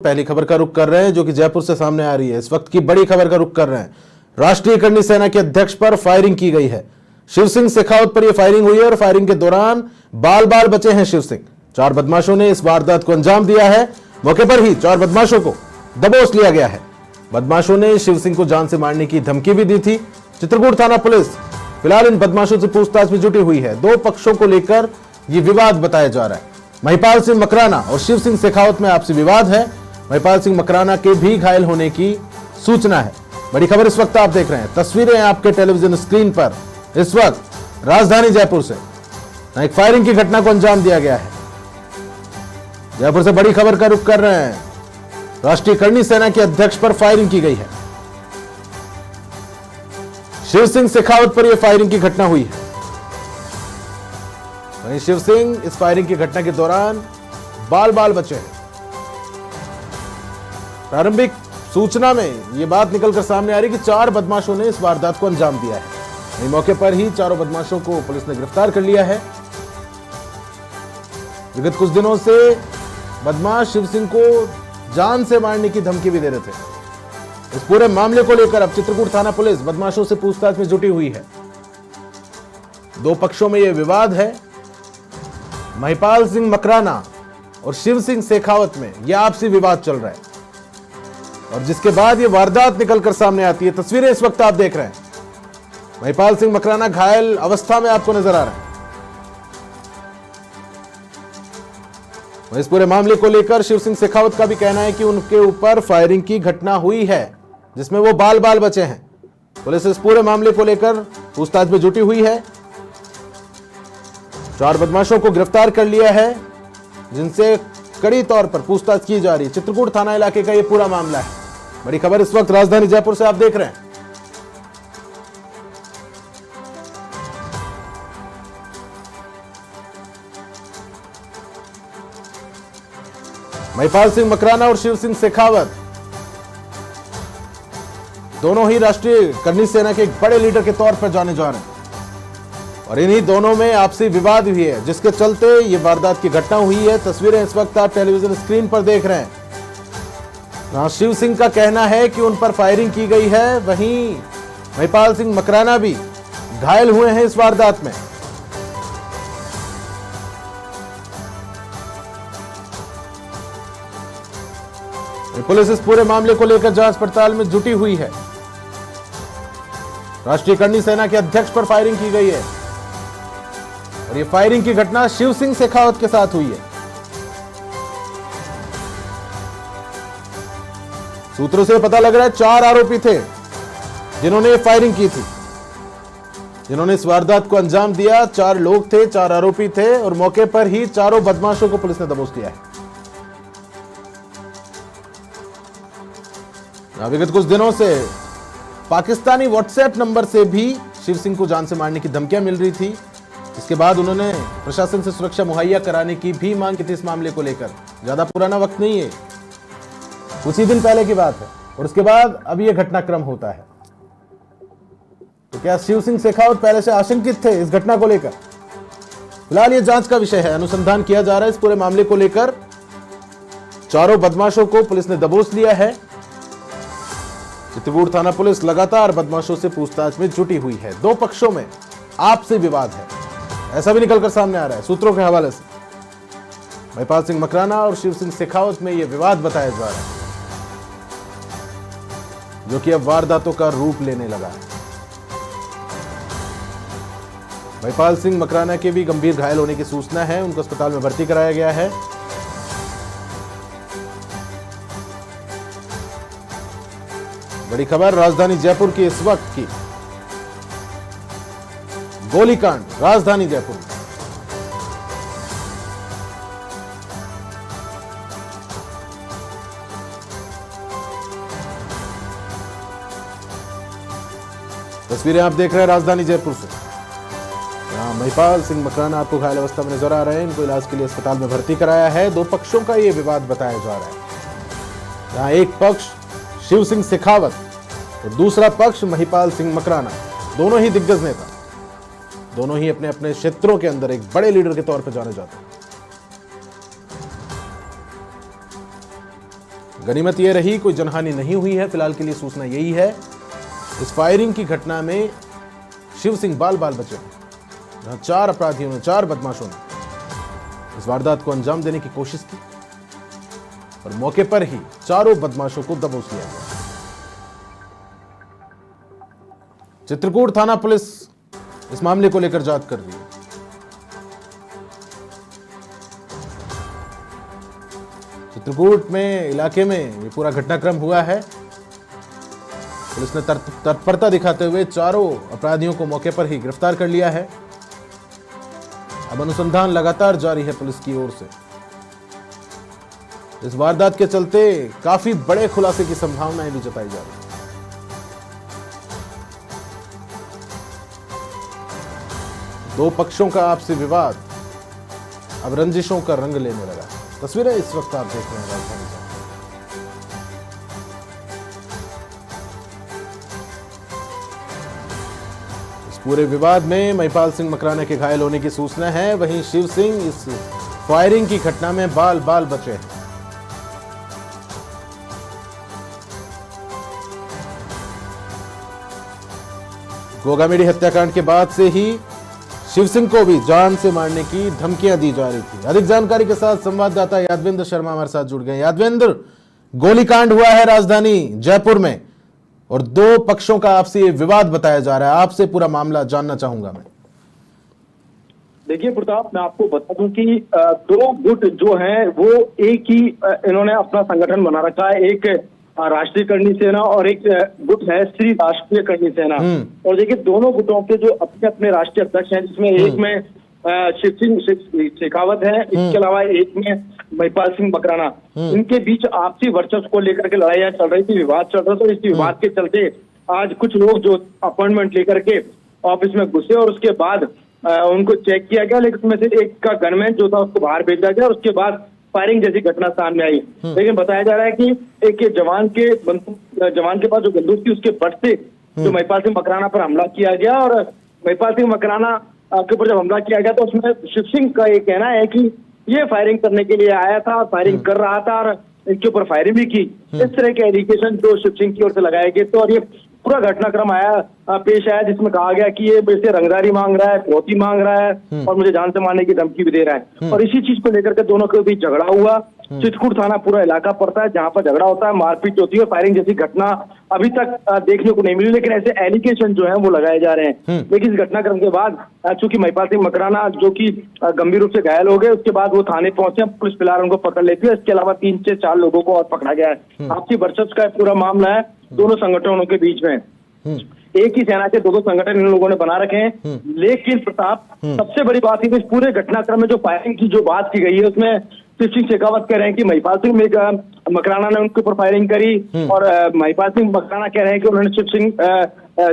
पहली खबर का रुख कर रहे हैं जो कि जयपुर से सामने आ रही है। इस वक्त की बड़ी खबर का रुख कर रहे हैं। राष्ट्रीय करनी सेना के अध्यक्ष पर फायरिंग की गई है। शिव सिंह शेखावत पर यह फायरिंग हुई है और फायरिंग के दौरान बाल बाल बचे हैं शिव सिंह। 4 बदमाशों ने इस वारदात को अंजाम दिया है। मौके पर ही 4 बदमाशों को दबोच लिया गया है। बदमाशों ने शिव सिंह को जान से मारने की धमकी भी दी थी। चित्रकूट थाना पुलिस फिलहाल इन बदमाशों से पूछताछ में जुटी हुई है। 2 पक्षों को लेकर यह विवाद बताया जा रहा है। महिपाल सिंह मकराना और शिव सिंह शेखावत में आपसी विवाद है। महिपाल सिंह मकराना के भी घायल होने की सूचना है। बड़ी खबर इस वक्त आप देख रहे हैं। तस्वीरें आपके टेलीविजन स्क्रीन पर। इस वक्त राजधानी जयपुर से एक फायरिंग की घटना को अंजाम दिया गया है। जयपुर से बड़ी खबर का रुख कर रहे हैं। राष्ट्रीय करनी सेना के अध्यक्ष पर फायरिंग की गई है। शिव सिंह शेखावत पर यह फायरिंग की घटना हुई है। वहीं शिव सिंह इस फायरिंग की घटना के दौरान बाल बाल बचे हैं। प्रारंभिक सूचना में यह बात निकलकर सामने आ रही कि 4 बदमाशों ने इस वारदात को अंजाम दिया है। वहीं मौके पर ही चारों बदमाशों को पुलिस ने गिरफ्तार कर लिया है। विगत कुछ दिनों से बदमाश शिव सिंह को जान से मारने की धमकी भी दे रहे थे। इस पूरे मामले को लेकर अब चित्रकूट थाना पुलिस बदमाशों से पूछताछ में जुटी हुई है। 2 पक्षों में यह विवाद है। महिपाल सिंह मकराना और शिव सिंह शेखावत में यह आपसी विवाद चल रहा है और जिसके बाद यह वारदात निकलकर सामने आती है। तस्वीरें इस वक्त आप देख रहे हैं। महिपाल सिंह मकराना घायल अवस्था में आपको नजर आ रहा है। इस पूरे मामले को लेकर शिव सिंह शेखावत का भी कहना है कि उनके ऊपर फायरिंग की घटना हुई है जिसमें वो बाल बाल बचे हैं। पुलिस इस पूरे मामले को लेकर पूछताछ में जुटी हुई है। 4 बदमाशों को गिरफ्तार कर लिया है जिनसे कड़ी तौर पर पूछताछ की जा रही है। चित्रकूट थाना इलाके का यह पूरा मामला है। बड़ी खबर इस वक्त राजधानी जयपुर से आप देख रहे हैं। महिपाल सिंह मकराना और शिव सिंह शेखावत दोनों ही राष्ट्रीय करनी सेना के एक बड़े लीडर के तौर पर जाने जा रहे हैं और इन्हीं दोनों में आपसी विवाद भी है जिसके चलते ये वारदात की घटना हुई है। तस्वीरें इस वक्त आप टेलीविजन स्क्रीन पर देख रहे हैं। शिव सिंह का कहना है कि उन पर फायरिंग की गई है। वहीं महिपाल सिंह मकराना भी घायल हुए हैं इस वारदात में। पुलिस इस पूरे मामले को लेकर जांच पड़ताल में जुटी हुई है। राष्ट्रीय करनी सेना के अध्यक्ष पर फायरिंग की गई है और यह फायरिंग की घटना शिव सिंह शेखावत के साथ हुई है। सूत्रों से पता लग रहा है 4 आरोपी थे जिन्होंने फायरिंग की थी, जिन्होंने इस वारदात को अंजाम दिया। 4 लोग थे, 4 आरोपी थे और मौके पर ही चारों बदमाशों को पुलिस ने दबोच लिया है। विगत कुछ दिनों से पाकिस्तानी व्हाट्सएप नंबर से भी शिव सिंह को जान से मारने की धमकियां मिल रही थी। इसके बाद उन्होंने प्रशासन से सुरक्षा मुहैया कराने की भी मांग की थी। इस मामले को लेकर ज्यादा पुराना वक्त नहीं है, कुछ ही दिन पहले की बात है और उसके बाद अब यह घटनाक्रम होता है। तो क्या शिव सिंह शेखावत पहले से आशंकित थे इस घटना को लेकर? फिलहाल यह जांच का विषय है, अनुसंधान किया जा रहा है। इस पूरे मामले को लेकर चारों बदमाशों को पुलिस ने दबोच लिया है। चित्रकूट थाना पुलिस लगातार बदमाशों से पूछताछ में जुटी हुई है। 2 पक्षों में आपसी विवाद है, ऐसा भी निकलकर सामने आ रहा है सूत्रों के हवाले से। महिपाल सिंह मकराना और शिव सिंह शेखावत में यह विवाद बताया जा रहा है जो कि अब वारदातों का रूप लेने लगा है। महिपाल सिंह मकराना के भी गंभीर घायल होने की सूचना है। उनको अस्पताल में भर्ती कराया गया है। बड़ी खबर राजधानी जयपुर की इस वक्त की। गोलीकांड राजधानी जयपुर में। तस्वीरें आप देख रहे हैं राजधानी जयपुर से। यहां महिपाल सिंह मकराना आपको घायल अवस्था में नजर आ रहे हैं। इनको इलाज के लिए अस्पताल में भर्ती कराया है। 2 पक्षों का यह विवाद बताया जा रहा है। जहां एक पक्ष शिव सिंह शेखावत और दूसरा पक्ष महिपाल सिंह मकराना, दोनों ही दिग्गज नेता, दोनों ही अपने अपने क्षेत्रों के अंदर एक बड़े लीडर के तौर पर जाने जाते हैं। गनीमत यह रही कोई जनहानि नहीं हुई है, फिलहाल के लिए सूचना यही है। इस फायरिंग की घटना में शिव सिंह बाल बाल बचे, जहां 4 अपराधियों ने, 4 बदमाशों ने इस वारदात को अंजाम देने की कोशिश की और मौके पर ही चारों बदमाशों को दबोच लिया गया। चित्रकूट थाना पुलिस इस मामले को लेकर जांच कर रही है। चित्रकूट में इलाके में ये पूरा घटनाक्रम हुआ है। पुलिस ने तत्परता दिखाते हुए चारों अपराधियों को मौके पर ही गिरफ्तार कर लिया है। अब अनुसंधान लगातार जारी है पुलिस की ओर से। इस वारदात के चलते काफी बड़े खुलासे की संभावनाएं भी जताई जा रही है। दो पक्षों का आपसी विवाद अब रंजिशों का रंग लेने लगा। तस्वीरें इस वक्त आप देख रहे हैं राजधानी से। इस पूरे विवाद में महिपाल सिंह मकराना के घायल होने की सूचना है, वहीं शिव सिंह इस फायरिंग की घटना में बाल बाल बचे हैं। गोगामेडी हत्याकांड के बाद से ही शिव सिंह को भी जान से मारने की धमकियां दी जा रही थी। अधिक जानकारी के साथ संवाददाता यादवेंद्र शर्मा हमारे साथ जुड़ गए। यादवेंद्र, गोलीकांड हुआ है राजधानी जयपुर में और दो पक्षों का आपसी विवाद बताया जा रहा है, आपसे पूरा मामला जानना चाहूंगा मैं। देखिए प्रताप, मैं आपको बता दूं कि दो गुट जो हैं वो एक ही इन्होंने अपना संगठन बना रखा है। एक राष्ट्रीय करणी सेना और एक गुट है श्री राष्ट्रीय करणी सेना। और देखिए दोनों गुटों के जो अपने अपने राष्ट्रीय अध्यक्ष हैं, जिसमें एक में शिव सिंह शेखावत है, इसके अलावा एक में महिपाल सिंह मकराना। इनके बीच आपसी वर्चस्व को लेकर के लड़ाइयां चल रही थी, विवाद चल रहा था। तो इस विवाद के चलते आज कुछ लोग जो अपॉइंटमेंट लेकर के ऑफिस में घुसे और उसके बाद उनको चेक किया गया, लेकिन उसमें से एक का गनमैन जो था उसको बाहर भेजा गया और उसके बाद फायरिंग जैसी घटना सामने आई। लेकिन बताया जा रहा है कि एक जवान के पास जो बंदूक थी उसके बट से जो महिपाल सिंह मकराना पर हमला किया गया और महिपाल सिंह मकराना के ऊपर जब हमला किया गया तो उसमें शिव सिंह का ये कहना है कि ये फायरिंग करने के लिए आया था, फायरिंग कर रहा था और इनके ऊपर फायरिंग भी की। इस तरह के एलिगेशन जो शिव सिंह की ओर से लगाए गए। तो और ये पूरा घटनाक्रम पेश आया जिसमें कहा गया कि ये मुझसे रंगदारी मांग रहा है, फिरौती मांग रहा है और मुझे जान से मारने की धमकी भी दे रहा है। और इसी चीज को लेकर के दोनों के बीच झगड़ा हुआ। चित्रकूट थाना पूरा इलाका पड़ता है जहां पर झगड़ा होता है, मारपीट होती है। फायरिंग जैसी घटना अभी तक देखने को नहीं मिली, लेकिन ऐसे एलिगेशन जो है वो लगाए जा रहे हैं। लेकिन इस घटनाक्रम के बाद चूंकि महिपाल सिंह मकराना जो कि गंभीर रूप से घायल हो गए, उसके बाद वो थाने पहुंचे, पुलिस फिलहाल उनको पकड़ लेती है। इसके अलावा 3 से 4 लोगों को और पकड़ा गया है। आपसी वर्चस्व का पूरा मामला है दोनों संगठनों के बीच में। एक ही सेना के दो संगठन इन लोगों ने बना रखे हैं। लेकिन प्रताप, सबसे बड़ी बात है कि इस पूरे घटनाक्रम में जो फायरिंग की जो बात की गई है उसमें शिव सिंह शेखावत कह रहे हैं कि महिपाल सिंह मकराना ने उनके ऊपर फायरिंग करी और महिपाल सिंह मकराना कह रहे हैं कि उन्होंने शिव सिंह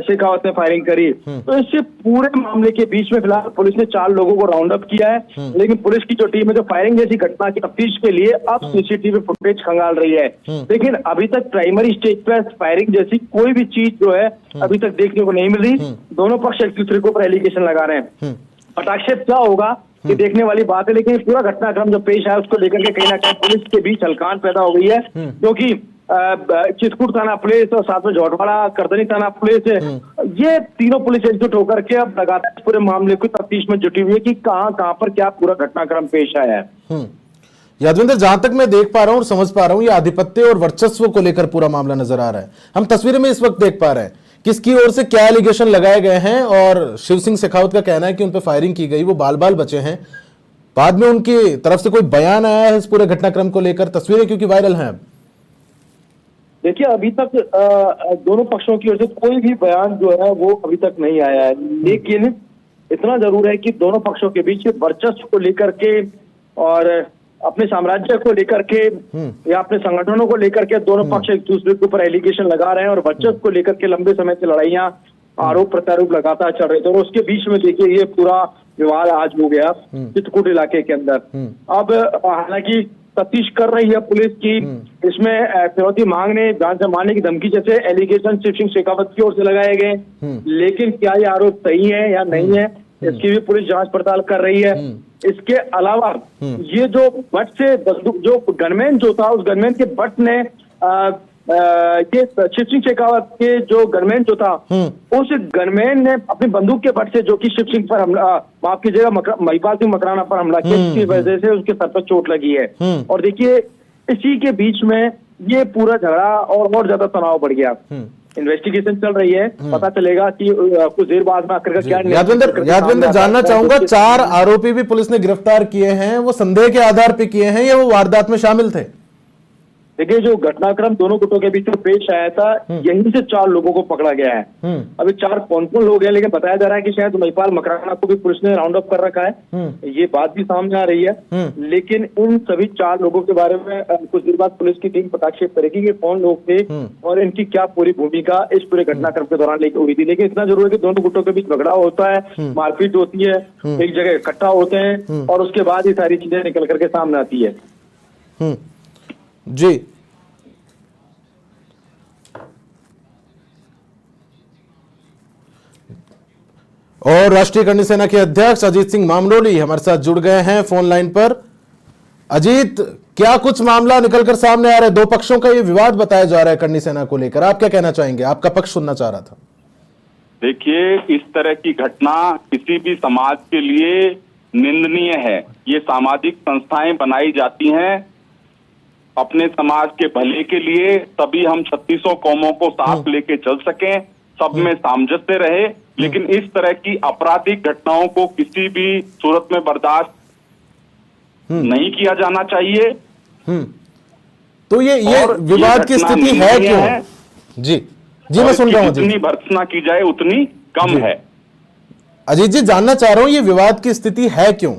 शेखावत ने फायरिंग करी। तो इससे पूरे मामले के बीच में फिलहाल पुलिस ने 4 लोगों को राउंड अप किया है। लेकिन पुलिस की जो टीम है जो फायरिंग जैसी घटना की तफ्तीश के लिए अब सीसीटीवी फुटेज खंगाल रही है। लेकिन अभी तक प्राइमरी स्टेज पर फायरिंग जैसी कोई भी चीज जो है अभी तक देखने को नहीं मिल रही। दोनों पक्ष एक दूसरे के ऊपर एलिगेशन लगा रहे हैं। पटाक्षेप क्या होगा ये देखने वाली बात है, लेकिन पूरा घटनाक्रम जो पेश आया उसको लेकर के कहीं ना कहीं पुलिस के बीच हलकान पैदा हो गई है। क्योंकि चित्रकूट थाना पुलिस और साथ में झोटवाड़ा करदनी थाना पुलिस, ये तीनों पुलिस एकजुट होकर के अब लगातार पूरे मामले की तफ्तीश में जुटी हुई है कि कहां पर क्या पूरा घटनाक्रम पेश आया है। यादवेंद्र, जहां तक मैं देख पा रहा हूं और समझ पा रहा हूं, ये आधिपत्य और वर्चस्व को लेकर पूरा मामला नजर आ रहा है। हम तस्वीर में इस वक्त देख पा रहे हैं किसकी ओर से क्या एलिगेशन लगाए गए हैं। और शिव सिंह शेखावत का कहना है कि उन पर फायरिंग की गई, वो बाल बाल बचे हैं। बाद में उनकी तरफ से कोई बयान आया है इस पूरे घटनाक्रम को लेकर? तस्वीरें क्योंकि वायरल हैं। देखिए अभी तक दोनों पक्षों की ओर से कोई भी बयान जो है वो अभी तक नहीं आया है। लेकिन इतना जरूर है कि दोनों पक्षों के बीच वर्चस्व को लेकर के और अपने साम्राज्य को लेकर के या अपने संगठनों को लेकर के दोनों पक्ष एक दूसरे के ऊपर एलिगेशन लगा रहे हैं और वर्चस्व को लेकर के लंबे समय से लड़ाइयां, आरोप प्रत्यारोप लगातार चल रहे थे। और उसके बीच में देखिए ये पूरा विवाद आज हो गया चित्रकूट इलाके के अंदर। अब हालांकि तफ्तीश कर रही है पुलिस की, इसमें फिरौती मांगने, जान से मारने की धमकी जैसे एलिगेशन शिव सिंह शेखावत की ओर से लगाए गए। लेकिन क्या ये आरोप सही है या नहीं है, इसकी भी पुलिस जांच पड़ताल कर रही है। इसके अलावा ये जो बट से बंदूक, जो गनमैन जो था, उस गनमैन के बट ने ये शिव सिंह शेखावत के जो गनमैन जो था, उस गनमैन ने अपनी बंदूक के बट से, जो कि शिव सिंह पर हमला, माफ कीजिएगा, महिपाल सिंह मकराना पर हमला किया, जिसकी वजह से उसके सर पर चोट लगी है। और देखिए, इसी के बीच में ये पूरा झगड़ा और ज्यादा तनाव बढ़ गया। इन्वेस्टिगेशन चल रही है, पता चलेगा कि कुछ देर बाद में आकर क्या। यादविंदर, जानना चाहूंगा, 4 आरोपी भी पुलिस ने गिरफ्तार किए हैं, वो संदेह के आधार पर किए हैं या वो वारदात में शामिल थे? देखिए, जो घटनाक्रम दोनों गुटों के बीच में पेश आया था, यहीं से 4 लोगों को पकड़ा गया है। अभी 4 कौन-कौन लोग हैं, लेकिन बताया जा रहा है कि शायद महिपाल मकराना को भी पुलिस ने राउंड अप कर रखा है। ये बात भी सामने आ रही है। लेकिन इन सभी 4 लोगों के बारे में कुछ देर बाद पुलिस की टीम पटाक्षेप करेगी कि कौन लोग थे और इनकी क्या पूरी भूमिका इस पूरे घटनाक्रम के दौरान लेकर हुई थी। लेकिन इतना जरूर है कि दोनों गुटों के बीच झगड़ा होता है, मारपीट होती है, एक जगह इकट्ठा होते हैं और उसके बाद ये सारी चीजें निकल करके सामने आती है। जी, और राष्ट्रीय करणी सेना के अध्यक्ष अजीत सिंह मामरोली हमारे साथ जुड़ गए हैं फोन लाइन पर। अजीत, क्या कुछ मामला निकलकर सामने आ रहा है? 2 पक्षों का ये विवाद बताया जा रहा है करणी सेना को लेकर, आप क्या कहना चाहेंगे? आपका पक्ष सुनना चाह रहा था। देखिए, इस तरह की घटना किसी भी समाज के लिए निंदनीय है। ये सामाजिक संस्थाएं बनाई जाती हैं अपने समाज के भले के लिए, तभी हम 3600 कौमों को साथ लेके चल सकें, सब में सामंजस्य रहे। लेकिन इस तरह की आपराधिक घटनाओं को किसी भी सूरत में बर्दाश्त नहीं किया जाना चाहिए। तो ये विवाद की स्थिति है क्यों? जी, मैं सुन रहा हूं। जितनी भर्त्सना की जाए उतनी कम है। अजीत जी, जानना चाह रहा हूं, ये विवाद की स्थिति है क्यों?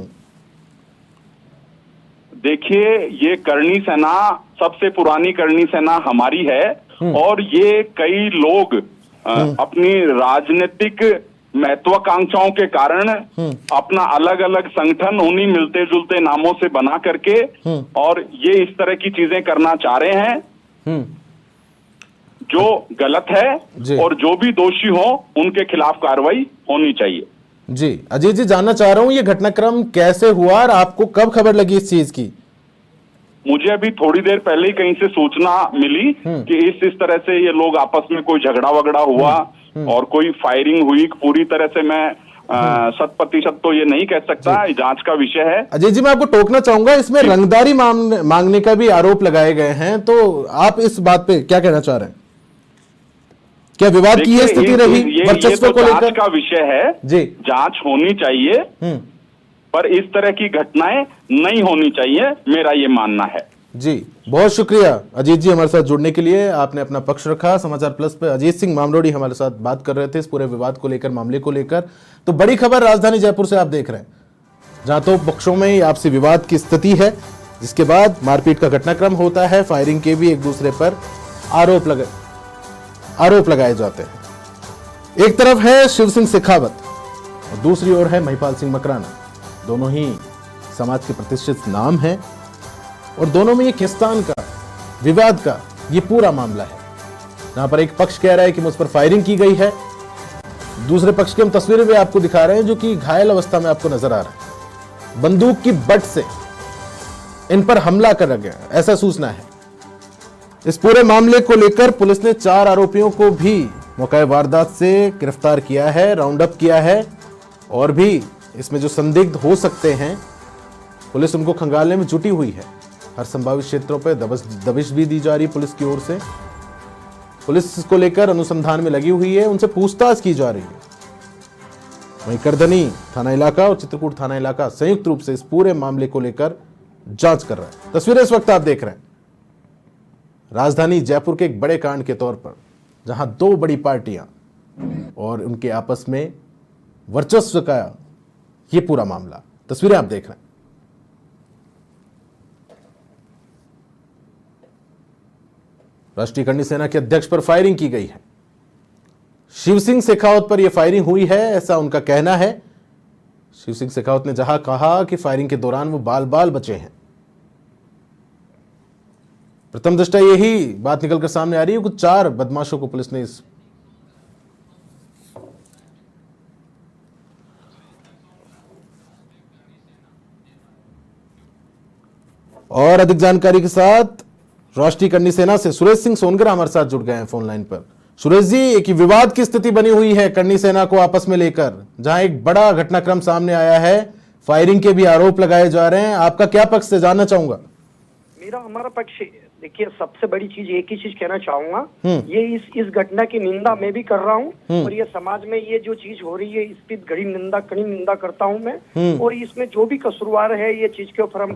देखिए, ये करणी सेना सबसे पुरानी करणी सेना हमारी है और ये कई लोग अपनी राजनीतिक महत्वाकांक्षाओं के कारण अपना अलग अलग संगठन उन्हीं मिलते जुलते नामों से बना करके और ये इस तरह की चीजें करना चाह रहे हैं जो गलत है, और जो भी दोषी हो उनके खिलाफ कार्रवाई होनी चाहिए। जी, अजीत जी, जानना चाह रहा हूं, ये घटनाक्रम कैसे हुआ और आपको कब खबर लगी इस चीज की? मुझे अभी थोड़ी देर पहले ही कहीं से सूचना मिली कि इस तरह से ये लोग आपस में कोई झगड़ा वगड़ा हुआ और कोई फायरिंग हुई। पूरी तरह से मैं 100% तो ये नहीं कह सकता, जांच का विषय है। अजय जी, मैं आपको टोकना चाहूंगा, इसमें रंगदारी मांगने का भी आरोप लगाए गए हैं, तो आप इस बात पे क्या कहना चाह रहे हैं? क्या विवाद की ये स्थिति रही वर्चस्व को लेकर? जांच का विषय है जी, जांच होनी चाहिए, पर इस तरह की घटनाएं नहीं होनी चाहिए, मेरा ये मानना है। जी, बहुत शुक्रिया अजीत जी हमारे साथ जुड़ने के लिए, आपने अपना पक्ष रखा। समाचार प्लस पे अजीत सिंह मामरोड़ी हमारे साथ बात कर रहे थे इस पूरे विवाद को लेकर, मामले को लेकर। तो बड़ी खबर राजधानी जयपुर से आप देख रहे हैं, जहां तो पक्षों में आपसी विवाद की स्थिति है, जिसके बाद मारपीट का घटनाक्रम होता है, फायरिंग के भी एक दूसरे पर आरोप लगाए जाते हैं। एक तरफ है शिव सिंह शेखावत और दूसरी ओर है महिपाल सिंह मकराना। दोनों ही समाज के प्रतिष्ठित नाम हैं और दोनों में ये खिस्तान का, विवाद का ये पूरा मामला है, जहां पर एक पक्ष कह रहा है कि मुझ पर फायरिंग की गई है, दूसरे पक्ष की हम तस्वीरें भी आपको दिखा रहे हैं जो कि घायल अवस्था में आपको नजर आ रहा है। बंदूक की बट से इन पर हमला कर गया, ऐसा सूचना है। इस पूरे मामले को लेकर पुलिस ने 4 आरोपियों को भी मौके वारदात से गिरफ्तार किया है, राउंड अप किया है, और भी इसमें जो संदिग्ध हो सकते हैं पुलिस उनको खंगालने में जुटी हुई है। हर संभावित क्षेत्रों पर दबिश भी दी जा रही पुलिस की ओर से। पुलिस इसको लेकर अनुसंधान में लगी हुई है, उनसे पूछताछ की जा रही है। वहीं करधनी थाना इलाका और चित्रकूट थाना इलाका संयुक्त रूप से इस पूरे मामले को लेकर जांच कर रहा है। तस्वीरें इस वक्त आप देख रहे हैं राजधानी जयपुर के एक बड़े कांड के तौर पर, जहां 2 बड़ी पार्टियां और उनके आपस में वर्चस्व का ये पूरा मामला, तस्वीरें आप देख रहे हैं। राष्ट्रीय करणी सेना के अध्यक्ष पर फायरिंग की गई है। शिव सिंह शेखावत पर यह फायरिंग हुई है, ऐसा उनका कहना है। शिव सिंह शेखावत ने जहां कहा कि फायरिंग के दौरान वो बाल बाल बचे हैं। प्रथम दृष्टया यही बात निकलकर सामने आ रही है। कुछ 4 बदमाशों को पुलिस ने इस और अधिक जानकारी के साथ राष्ट्रीय करनी सेना से सुरेश सिंह सोनकर हमारे साथ जुड़ गए हैं फोन लाइन पर। सुरेश जी, एक विवाद की स्थिति बनी हुई है करनी सेना को आपस में लेकर, जहां एक बड़ा घटनाक्रम सामने आया है, फायरिंग के भी आरोप लगाए जा रहे हैं। आपका क्या पक्ष से जानना चाहूंगा? हमारा पक्ष देखिए, सबसे बड़ी चीज एक ही चीज कहना चाहूंगा, ये इस घटना की निंदा मैं भी कर रहा हूँ और ये समाज में ये जो चीज हो रही है इसकी कड़ी निंदा करता हूँ मैं। और इसमें जो भी कसूरवार है ये चीज के ऊपर हम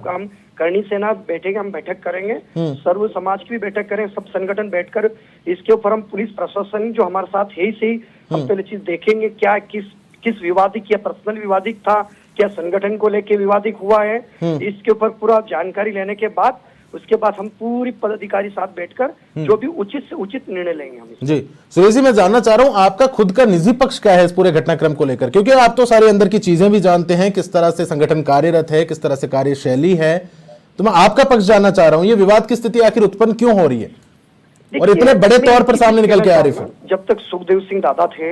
करनी सेना बैठेंगे, हम बैठक करेंगे, सर्व समाज की भी बैठक करेंगे, सब संगठन बैठकर इसके ऊपर हम पुलिस प्रशासन जो हमारे साथ है ही हम पहले चीज देखेंगे क्या किस विवादिक या पर्सनल विवादिक था, क्या संगठन को लेके विवादिक हुआ है, इसके ऊपर पूरा जानकारी लेने के बाद उसके बाद हम पूरी पदाधिकारी साथ बैठकर जो भी उचित से उचित निर्णय लेंगे हम। जी सुरेश जी, मैं जानना चाह रहा हूं आपका खुद का निजी पक्ष क्या है इस पूरे घटनाक्रम को लेकर, क्योंकि आप तो सारे अंदर की चीजें भी जानते हैं, किस तरह से संगठन कार्यरत है, किस तरह से कार्यशैली है, तो मैं आपका पक्ष जानना चाह रहा हूं, ये विवाद की स्थिति आखिर उत्पन्न क्यों हो रही है और इतने बड़े तौर पर सामने निकल के आ रही है? जब तक सुखदेव सिंह दादा थे,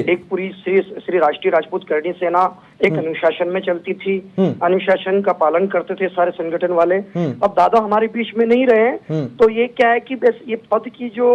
एक पूरी श्री राष्ट्रीय राजपूत करनी सेना एक अनुशासन में चलती थी, अनुशासन का पालन करते थे सारे संगठन वाले। अब दादा हमारे बीच में नहीं रहे, तो ये क्या है कि बस ये पद की जो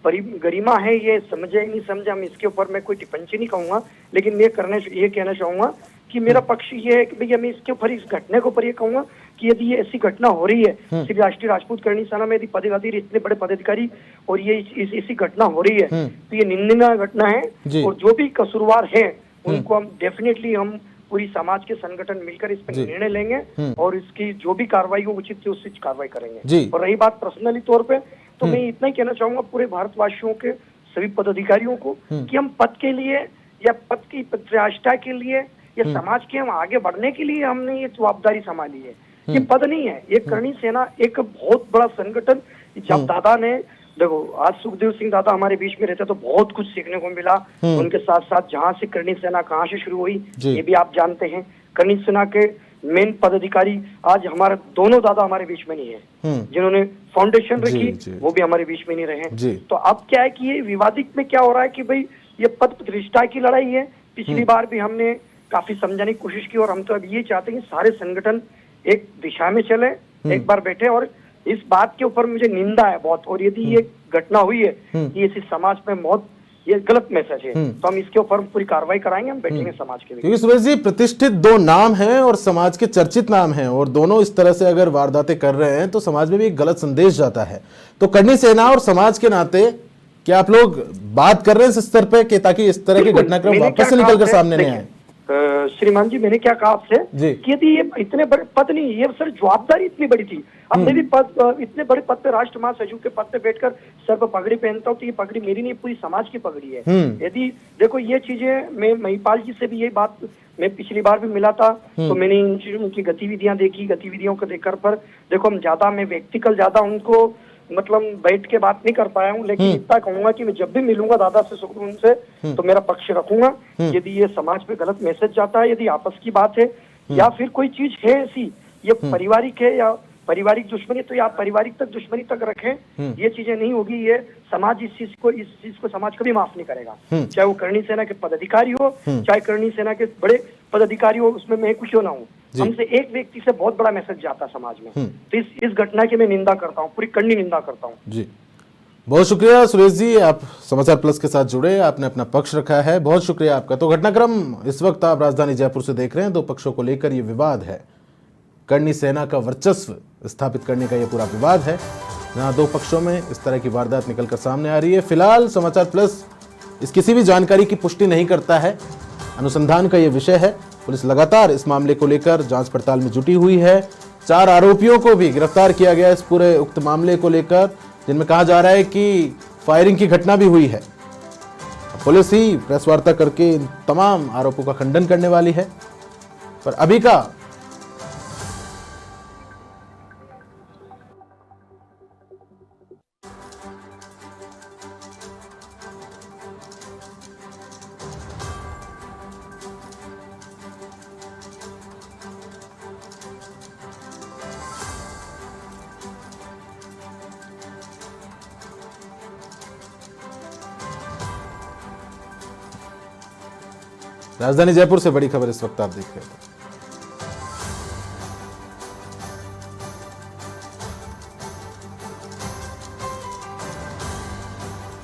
गरिमा है ये समझे नहीं समझे, हम इसके ऊपर मैं कोई टिप्पणी नहीं कहूंगा, लेकिन मैं ये कहना चाहूंगा कि मेरा पक्ष ये है कि भैया मैं इसके ऊपर इस घटने के ऊपर ये कहूंगा कि यदि ये ऐसी घटना हो रही है श्री राष्ट्रीय राजपूत करनी सेना में, यदि पदाधिकारी इतने बड़े पदाधिकारी और ये ऐसी घटना हो रही है तो ये निंदनीय घटना है और जो भी कसूरवार है उनको हम डेफिनेटली हम पूरी समाज के संगठन मिलकर इस पर निर्णय लेंगे और इसकी जो भी कार्रवाई हो उचित से उचित कार्रवाई करेंगे। और रही बात पर्सनली तौर पे, तो मैं इतना ही कहना चाहूंगा पूरे भारतवासियों के सभी पदाधिकारियों को कि हम पद के लिए या पद की प्रतिष्ठा के लिए या समाज के हम आगे बढ़ने के लिए हमने ये जवाबदारी संभाली है। ये पद नहीं है, ये करनी सेना एक बहुत बड़ा संगठन। जब दादा ने देखो, आज सुखदेव सिंह दादा हमारे बीच में रहते तो बहुत कुछ सीखने को मिला। उनके साथ साथ जहाँ से करनी सेना कहाँ से शुरू हुई ये भी आप जानते हैं। करनी सेना के मेन पदाधिकारी आज हमारे दोनों दादा हमारे बीच में नहीं है, जिन्होंने फाउंडेशन रखी वो भी हमारे बीच में नहीं रहे। तो अब क्या है कि ये विवादित में क्या हो रहा है कि भाई ये पद प्रतिष्ठा की लड़ाई है। पिछली बार भी हमने काफी समझाने की कोशिश की और हम तो अब ये चाहते हैं कि सारे संगठन एक दिशा में चले, एक बार बैठे। और इस बात के ऊपर मुझे निंदा है बहुत, और यदि ये घटना हुई है कि इस समाज में बहुत ये गलत मैसेज है तो हम इसके ऊपर पूरी कार्रवाई कराएंगे, हम बैठेंगे समाज के लिए। क्योंकि सुरेश जी, प्रतिष्ठित दो नाम हैं और समाज के चर्चित नाम हैं, और दोनों इस तरह से अगर वारदातें कर रहे हैं तो समाज में भी एक गलत संदेश जाता है। तो करनी सेना और समाज के नाते क्या आप लोग बात कर रहे हैं इस स्तर पे कि ताकि इस तरह के घटनाक्रम वापस से निकल कर सामने नहीं आए? श्रीमान जी, मैंने क्या कहा आपसे कि यदि ये इतने बड़े पद नहीं, ये सर जवाबदारी इतनी बड़ी थी। अब मैं भी पद इतने बड़े पद पे राष्ट्र महासचिव के पद पे बैठकर सर पर पगड़ी पहनता हूँ तो ये पगड़ी मेरी नहीं, पूरी समाज की पगड़ी है। यदि देखो ये चीजें, मैं महिपाल जी से भी ये बात, मैं पिछली बार भी मिला था तो मैंने उनकी गतिविधियां देखी, गतिविधियों को देखकर पर देखो हम ज्यादा, मैं व्यक्तिगत ज्यादा उनको मतलब बैठ के बात नहीं कर पाया हूँ, लेकिन इतना कहूंगा कि मैं जब भी मिलूंगा दादा से सुखदेव से तो मेरा पक्ष रखूंगा। यदि ये समाज पे गलत मैसेज जाता है, यदि आपस की बात है या फिर कोई चीज है ऐसी, ये पारिवारिक है या पारिवारिक दुश्मनी, तो आप पारिवारिक तक दुश्मनी तक रखें। ये चीजें नहीं होगी, ये समाज इस चीज को समाज कभी माफ नहीं करेगा। चाहे वो करनी सेना के पदाधिकारी हो, चाहे करनी सेना के बड़े पदाधिकारी हो, उसमें मैं कुछ ना हूँ। हमसे एक व्यक्ति से बहुत बड़ा मैसेज जाता है समाज में। तो इस घटना की मैं निंदा करता हूँ, पूरी कड़ी निंदा करता हूँ। जी, बहुत शुक्रिया सुरेश जी, आप समाचार प्लस के साथ जुड़े, आपने अपना पक्ष रखा है, बहुत शुक्रिया आपका। तो घटनाक्रम इस वक्त आप राजधानी जयपुर से देख रहे हैं, दो पक्षों को लेकर ये विवाद है। करनी सेना का वर्चस्व स्थापित करने का ये पूरा विवाद है, जहां दो पक्षों में इस तरह की वारदात निकलकर सामने आ रही है। फिलहाल समाचार प्लस इस किसी भी जानकारी की पुष्टि नहीं करता है, अनुसंधान का ये विषय है। पुलिस लगातार इस मामले को लेकर जांच पड़ताल में जुटी हुई है। 4 आरोपियों को भी गिरफ्तार किया गया इस पूरे उक्त मामले को लेकर, जिनमें कहा जा रहा है कि फायरिंग की घटना भी हुई है। पुलिस ही प्रेस वार्ता करके इन तमाम आरोपों का खंडन करने वाली है, पर अभी का राजधानी जयपुर से बड़ी खबर इस वक्त आप देख रहे हैं।